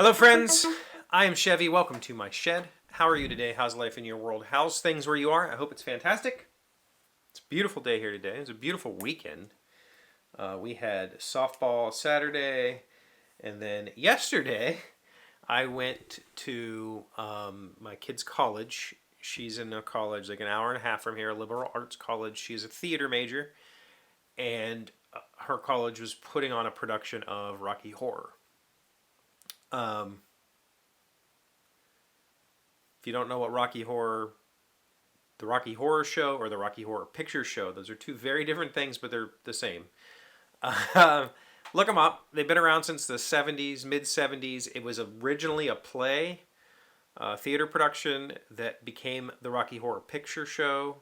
Hello, friends. I am Chevy. Welcome to my shed. How are you today? How's life in your world? How's things where you are? I hope it's fantastic. It's a beautiful day here today. It's a beautiful weekend. We had softball Saturday, and then yesterday I went to my kid's college. She's in a college like an hour and a half from here, a liberal arts college. She's a theater major, and her college was putting on a production of Rocky Horror. If you don't know what the Rocky Horror Show or the Rocky Horror Picture Show, those are two very different things, but they're the same. Look them up. They've been around since the 70s, mid 70s. It was originally a play, theater production that became the Rocky Horror Picture Show.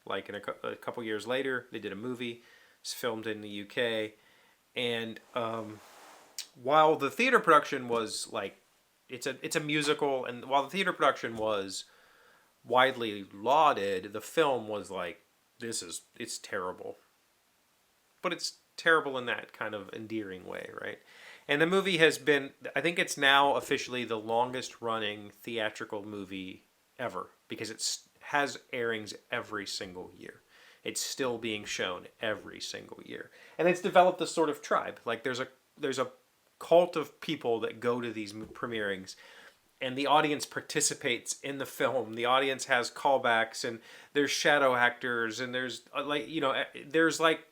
Like a couple years later, they did a movie. It's filmed in the UK, and while the theater production was like it's a musical, and while the theater production was widely lauded, the film was like it's terrible, but it's terrible in that kind of endearing way, right? And the movie has been, I think it's now officially the longest running theatrical movie ever because it has airings every single year. It's still being shown every single year, and it's developed a sort of tribe. Like there's a cult of people that go to these premierings, and the audience participates in the film. The audience has callbacks, and there's shadow actors, and there's there's like,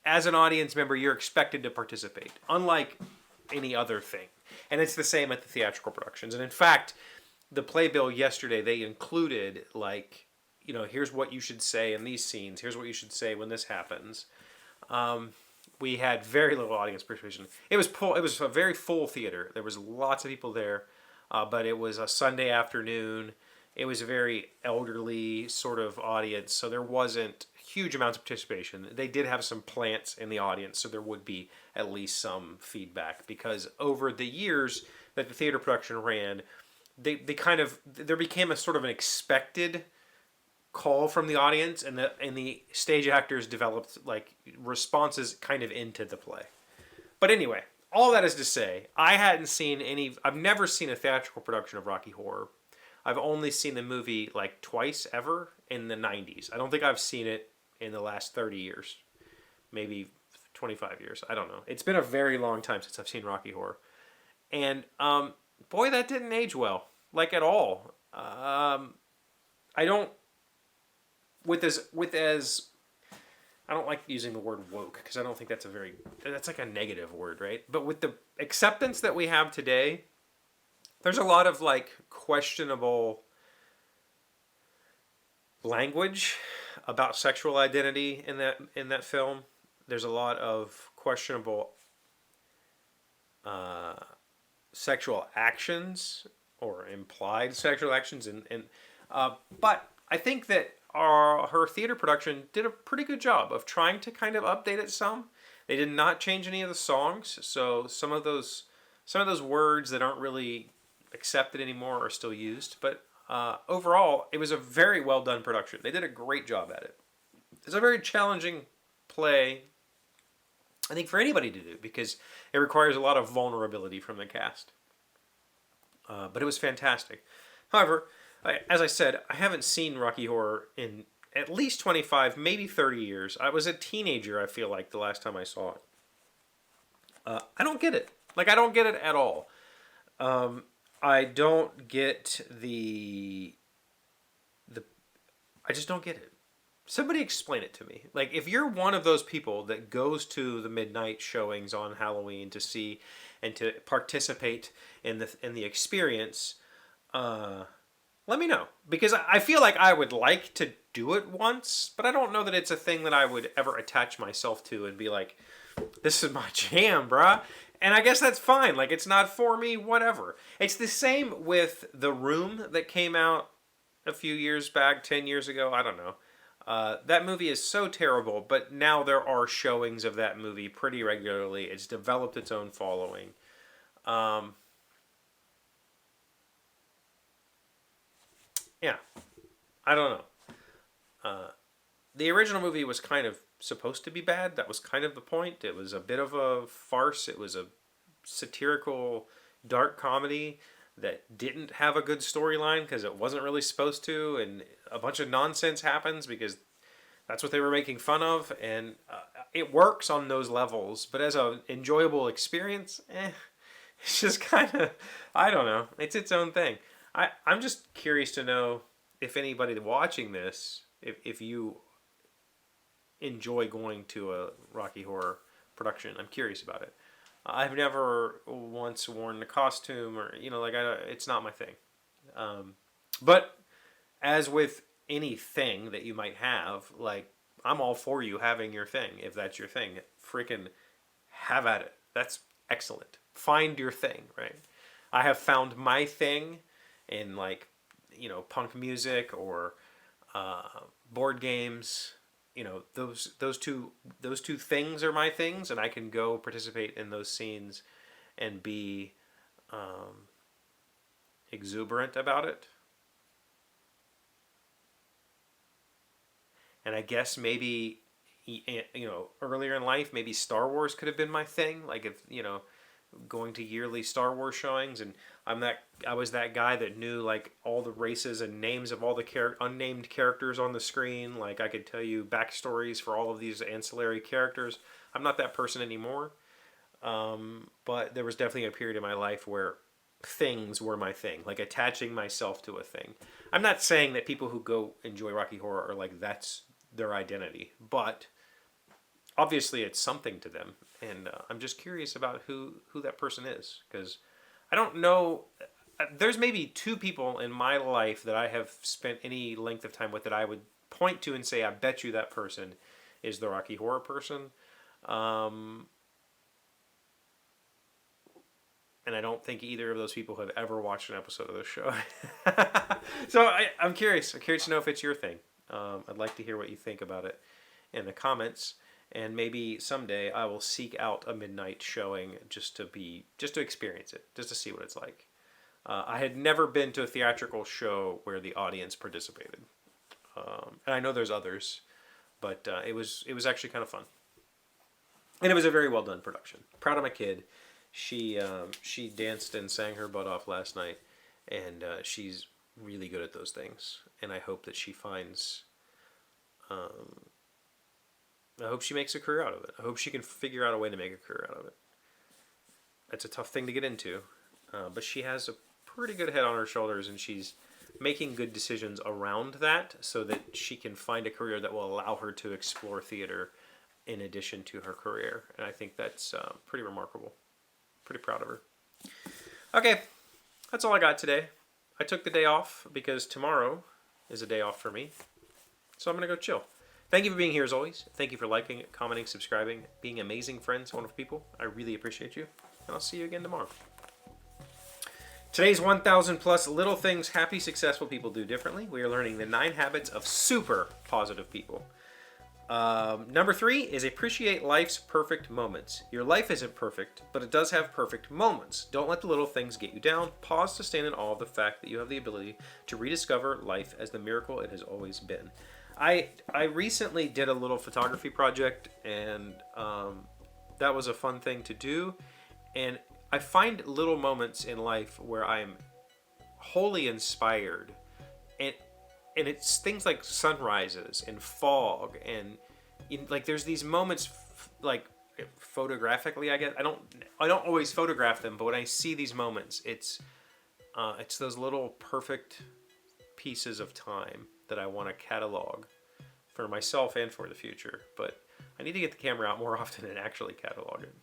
as an audience member, you're expected to participate, unlike any other thing. And it's the same at the theatrical productions. And in fact, the playbill yesterday, they included like, here's what you should say in these scenes. Here's what you should say when this happens. We had very little audience participation. It was a very full theater. There was lots of people there, but it was a Sunday afternoon. It was a very elderly sort of audience, so there wasn't huge amounts of participation. They did have some plants in the audience, so there would be at least some feedback, because over the years that the theater production ran, there became a sort of an expected call from the audience, and the stage actors developed like responses kind of into the play. But anyway, all that is to say, I've never seen a theatrical production of Rocky Horror. I've only seen the movie like twice ever in the 90s. I don't think I've seen it in the last 30 years, maybe 25 years. I don't know. It's been a very long time since I've seen Rocky Horror, and boy, that didn't age well, like at all. I don't. I don't like using the word woke because I don't think that's like a negative word, right? But with the acceptance that we have today, there's a lot of like questionable language about sexual identity in that film. There's a lot of questionable sexual actions or implied sexual actions, but I think that her theater production did a pretty good job of trying to kind of update it some. They did not change any of the songs, so some of those words that aren't really accepted anymore are still used. But overall, it was a very well done production. They did a great job at it. It's a very challenging play, I think, for anybody to do, because it requires a lot of vulnerability from the cast. But it was fantastic. However, as I said, I haven't seen Rocky Horror in at least 25, maybe 30 years. I was a teenager, I feel like, the last time I saw it. I don't get it. Like, I don't get it at all. I don't get I just don't get it. Somebody explain it to me. Like, if you're one of those people that goes to the midnight showings on Halloween to see and to participate in the experience, let me know, because I feel like I would like to do it once, but I don't know that it's a thing that I would ever attach myself to and be like, this is my jam, bruh. And I guess that's fine. Like, it's not for me, whatever. It's the same with The Room that came out a few years back, 10 years ago, I don't know. That movie is so terrible, but now there are showings of that movie pretty regularly. It's developed its own following. Yeah, I don't know. The original movie was kind of supposed to be bad. That was kind of the point. It was a bit of a farce. It was a satirical dark comedy that didn't have a good storyline because it wasn't really supposed to, and a bunch of nonsense happens because that's what they were making fun of, and it works on those levels. But as an enjoyable experience, it's just kind of, I don't know. It's its own thing. I'm just curious to know if anybody watching this, if you enjoy going to a Rocky Horror production. I'm curious about it. I've never once worn a costume, or like it's not my thing. But as with anything that you might have, like, I'm all for you having your thing. If that's your thing, freaking have at it. That's excellent. Find your thing, right? I have found my thing in, like, punk music or board games. Those two things are my things, and I can go participate in those scenes and be exuberant about it. And I guess maybe, earlier in life, maybe Star Wars could have been my thing. Like, if, going to yearly Star Wars showings, and I was that guy that knew, like, all the races and names of all the unnamed characters on the screen. Like, I could tell you backstories for all of these ancillary characters. I'm not that person anymore. But there was definitely a period in my life where things were my thing, like attaching myself to a thing. I'm not saying that people who go enjoy Rocky Horror are like, that's their identity, but obviously it's something to them, and I'm just curious about who that person is, because I don't know. There's maybe two people in my life that I have spent any length of time with that I would point to and say, I bet you that person is the Rocky Horror person. And I don't think either of those people have ever watched an episode of the show. So I'm curious. I'm curious to know if it's your thing. I'd like to hear what you think about it in the comments. And maybe someday I will seek out a midnight showing just to experience it, just to see what it's like. I had never been to a theatrical show where the audience participated. And I know there's others, but it was actually kind of fun. And it was a very well done production. Proud of my kid. She danced and sang her butt off last night, and she's really good at those things. And I hope that she finds. I hope she makes a career out of it. I hope she can figure out a way to make a career out of it. It's a tough thing to get into, but she has a pretty good head on her shoulders, and she's making good decisions around that so that she can find a career that will allow her to explore theater in addition to her career. And I think that's pretty remarkable. Pretty proud of her. Okay, that's all I got today. I took the day off because tomorrow is a day off for me. So I'm going to go chill. Thank you for being here as always. Thank you for liking, commenting, subscribing, being amazing friends, wonderful people. I really appreciate you. And I'll see you again tomorrow. Today's 1,000 plus little things happy, successful people do differently. We are learning the 9 habits of super positive people. Number 3 is appreciate life's perfect moments. Your life isn't perfect, but it does have perfect moments. Don't let the little things get you down. Pause to stand in awe of the fact that you have the ability to rediscover life as the miracle it has always been. I recently did a little photography project, and that was a fun thing to do. And I find little moments in life where I'm wholly inspired, and it's things like sunrises and fog, and like there's these moments like photographically, I guess. I don't always photograph them, but when I see these moments, it's those little perfect pieces of time that I want to catalog for myself and for the future. But I need to get the camera out more often and actually catalog it.